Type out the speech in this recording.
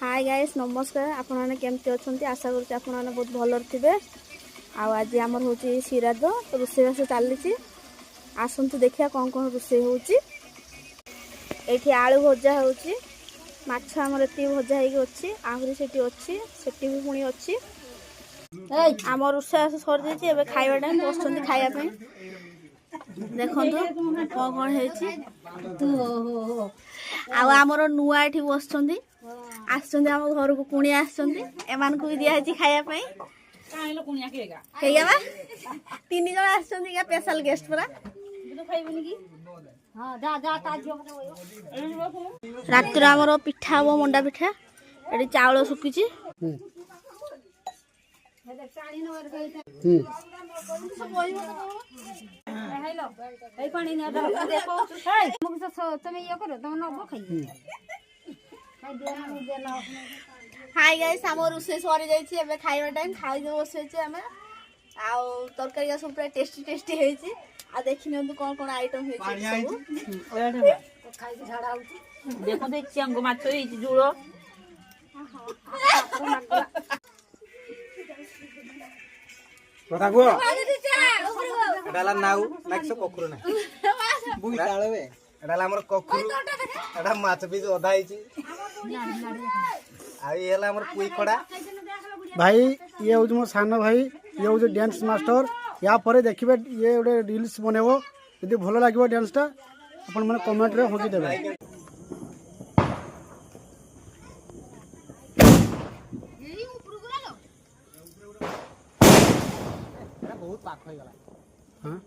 Hi guys नमस्कार आपण माने केमती अछंती आशा करछि आपण माने बहुत भलो थिबे। आज आमर होची सिराद रोसे बास चली आसतु देखिया कौन कौन रोसे होची। एठी आलू भजा होची माछ आमर एती भजा हेकी अछि आहुरी सेठी अछि सेठी भी पुणी अछि। आम रोसे बास सर जाइछि एबे खाइबा टाइम बसछंती खाइया पे देखंतु कौन कौन हेछि। आमर नुआ एठी बसछंती आसछंती आम घर को कुणिया आसछंती एमान को भी दिया हेछि खाइया पे काहेलो कुणिया केगा हेगा बा तीन जण आसछंती का स्पेशल गेस्ट परा तू खाइबनी की हां जा जा ता झियो रात रे हमर पिठा हो मंडा पिठा एडी चावल सुकिछि हेदे पानी नवर कहिता हेलो ए पानी न देखो हे मुक तुम ये करो तुम नबो खाइ हाय गाइस आम रोसे सरी जाइए एबे खाइबा टाइम खाई दे बसैछे हमें आ तरकारी का सब पूरा टेस्टी टेस्टी हेछि आ देखि नंतु कोन कोन आइटम हेछि सब ओया खाइ के झाड़ा होछि देखो दे चिंगो माछ हेछि जुळो কথা কো এডালা নাও লাগছে কখরু না বুই তালবে এডালা हमर কখরু এডা মাছ পিস অধা হইছি आ ये हला हमर कुई खड़ा भाई ये हूँ मो सान भाई ये हूँ डांस मास्टर या पर देखिए ये गोटे रील्स बनैबो यदि भल लगे डांसटा अपन मैंने कमेंट रे हकी देबे। बहुत पाख हो गला हां